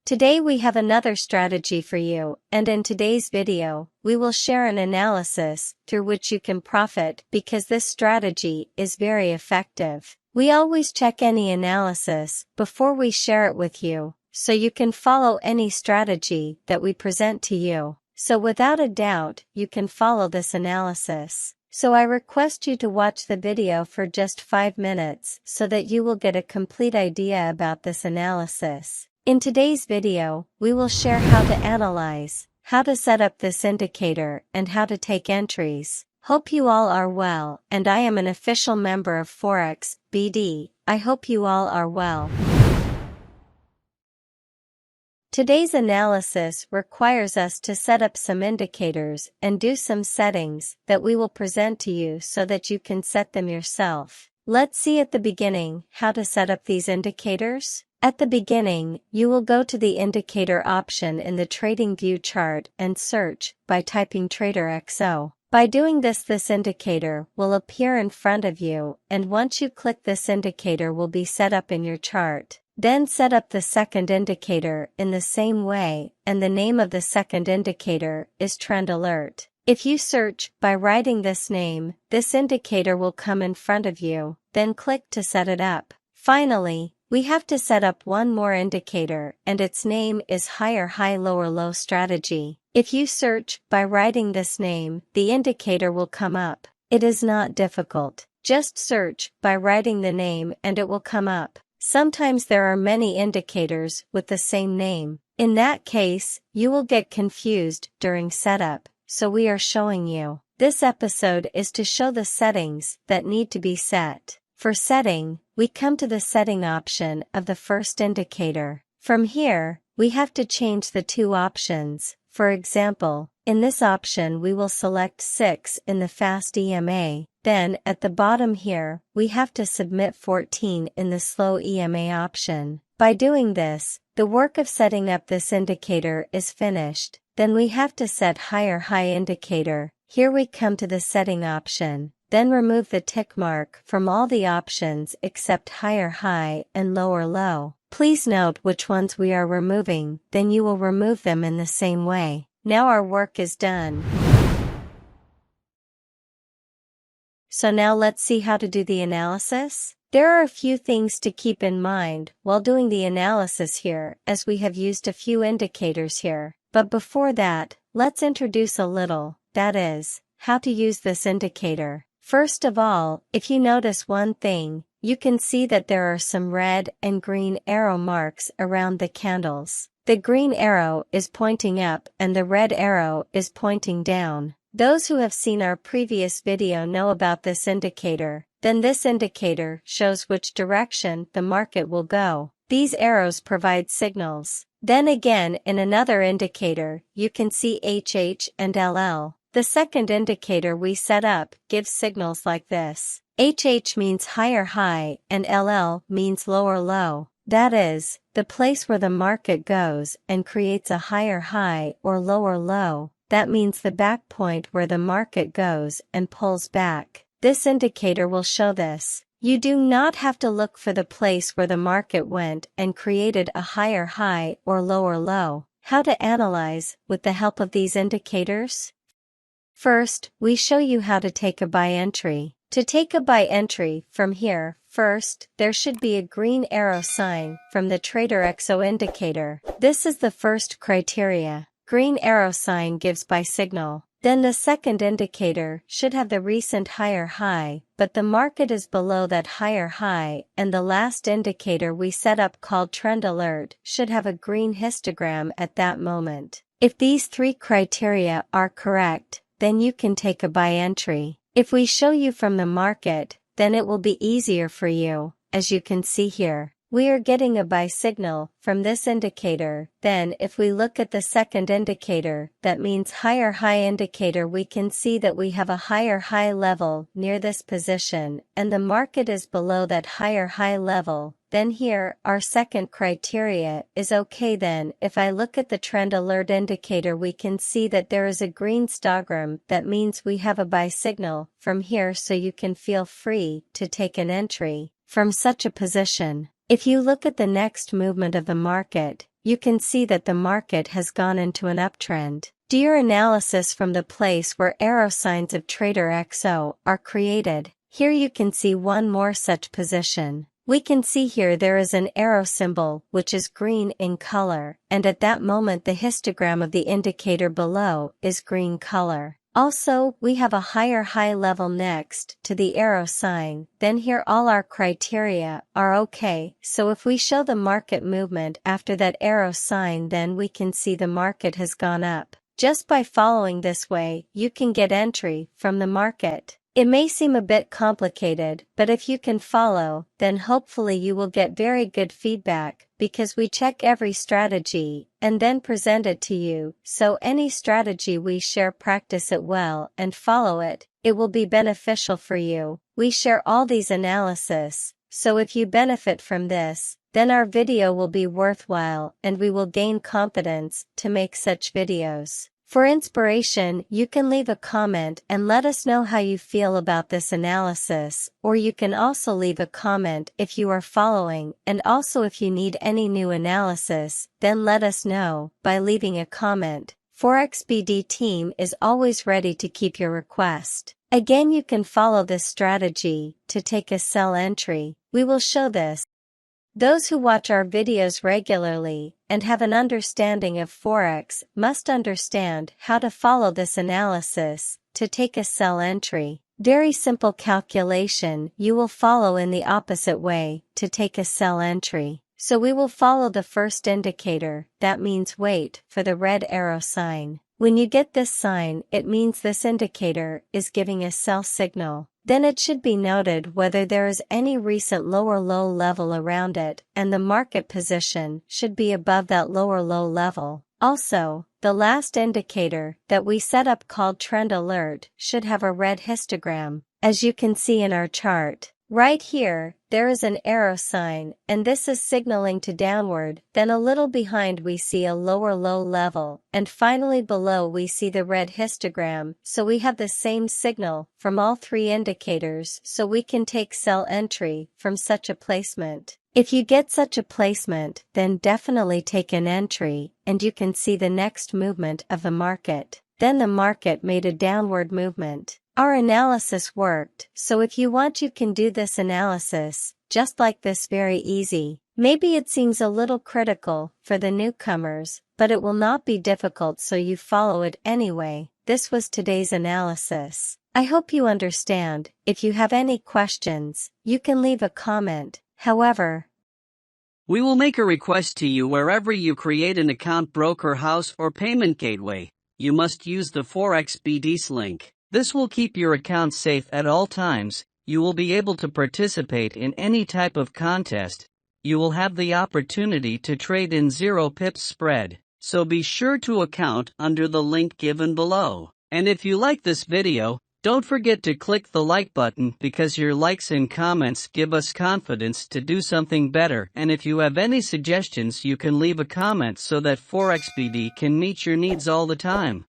Today we have another strategy for you, and in today's video, we will share an analysis through which you can profit because this strategy is very effective. We always check any analysis before we share it with you, so you can follow any strategy that we present to you. So without a doubt, you can follow this analysis. So I request you to watch the video for just 5 minutes so that you will get a complete idea about this analysis. In today's video, we will share how to analyze, how to set up this indicator, and how to take entries. Hope you all are well, and I am an official member of Forex, BD. I hope you all are well. Today's analysis requires us to set up some indicators and do some settings that we will present to you so that you can set them yourself. Let's see at the beginning how to set up these indicators. At the beginning, you will go to the indicator option in the TradingView chart and search by typing TraderXO. By doing this indicator will appear in front of you, and once you click this indicator will be set up in your chart. Then set up the second indicator in the same way, and the name of the second indicator is Trend Alert. If you search by writing this name, this indicator will come in front of you, then click to set it up. Finally, we have to set up one more indicator, and its name is Higher High Lower Low Strategy. If you search by writing this name, the indicator will come up. It is not difficult. Just search by writing the name and it will come up. Sometimes there are many indicators with the same name. In that case, you will get confused during setup, so we are showing you. This episode is to show the settings that need to be set. For setting, we come to the setting option of the first indicator. From here, we have to change the two options. For example, in this option we will select 6 in the fast EMA. Then, at the bottom here, we have to submit 14 in the slow EMA option. By doing this, the work of setting up this indicator is finished. Then we have to set Higher High Indicator. Here we come to the setting option. Then remove the tick mark from all the options except Higher High and Lower Low. Please note which ones we are removing, then you will remove them in the same way. Now our work is done. So now let's see how to do the analysis. There are a few things to keep in mind while doing the analysis here, as we have used a few indicators here. But before that, let's introduce a little, that is, how to use this indicator. First of all, if you notice one thing, you can see that there are some red and green arrow marks around the candles. The green arrow is pointing up and the red arrow is pointing down. Those who have seen our previous video know about this indicator. Then this indicator shows which direction the market will go. These arrows provide signals. Then again in another indicator, you can see HH and LL. The second indicator we set up gives signals like this. HH means higher high and LL means lower low. That is, the place where the market goes and creates a higher high or lower low. That means the back point where the market goes and pulls back. This indicator will show this. You do not have to look for the place where the market went and created a higher high or lower low. How to analyze with the help of these indicators? First, we show you how to take a buy entry. To take a buy entry from here, first, there should be a green arrow sign from the TraderXO indicator. This is the first criteria. Green arrow sign gives buy signal. Then the second indicator should have the recent higher high, but the market is below that higher high, and the last indicator we set up called Trend Alert should have a green histogram at that moment. If these three criteria are correct, then you can take a buy entry. If we show you from the market, then it will be easier for you, as you can see here. We are getting a buy signal from this indicator. Then if we look at the second indicator, that means higher high indicator, we can see that we have a higher high level near this position, and the market is below that higher high level. Then here, our second criteria is okay. Then if I look at the Trend Alert indicator, we can see that there is a green stogram. That means we have a buy signal from here, so you can feel free to take an entry from such a position. If you look at the next movement of the market, you can see that the market has gone into an uptrend. Do your analysis from the place where arrow signs of Trader XO are created. Here you can see one more such position. We can see here there is an arrow symbol which is green in color, and at that moment the histogram of the indicator below is green color. Also, we have a higher high level next to the arrow sign, then here all our criteria are okay, so if we show the market movement after that arrow sign then we can see the market has gone up. Just by following this way, you can get entry from the market. It may seem a bit complicated, but if you can follow, then hopefully you will get very good feedback, because we check every strategy and then present it to you, so any strategy we share, practice it well and follow it, it will be beneficial for you. We share all these analysis, so if you benefit from this, then our video will be worthwhile and we will gain confidence to make such videos. For inspiration, you can leave a comment and let us know how you feel about this analysis, or you can also leave a comment if you are following, and also if you need any new analysis, then let us know by leaving a comment. Forex BD team is always ready to keep your request. Again, you can follow this strategy to take a sell entry. We will show this. Those who watch our videos regularly and have an understanding of Forex must understand how to follow this analysis to take a sell entry. Very simple calculation you will follow in the opposite way to take a sell entry. So we will follow the first indicator, that means wait for the red arrow sign. When you get this sign, it means this indicator is giving a sell signal. Then it should be noted whether there is any recent lower low level around it, and the market position should be above that lower low level. Also, the last indicator that we set up called trend alert should have a red histogram, as you can see in our chart. Right here, there is an arrow sign, and this is signaling to downward, then a little behind we see a lower low level, and finally below we see the red histogram, so we have the same signal from all three indicators, so we can take sell entry from such a placement. If you get such a placement, then definitely take an entry, and you can see the next movement of the market. Then the market made a downward movement. Our analysis worked, so if you want you can do this analysis, just like this, very easy. Maybe it seems a little critical for the newcomers, but it will not be difficult, so you follow it anyway. This was today's analysis. I hope you understand. If you have any questions, you can leave a comment. However, we will make a request to you wherever you create an account, broker house or payment gateway. You must use the Forex BD's link. This will keep your account safe at all times. You will be able to participate in any type of contest. You will have the opportunity to trade in 0 pips spread. So be sure to account under the link given below. And if you like this video, don't forget to click the like button, because your likes and comments give us confidence to do something better. And if you have any suggestions, you can leave a comment so that Forex BD can meet your needs all the time.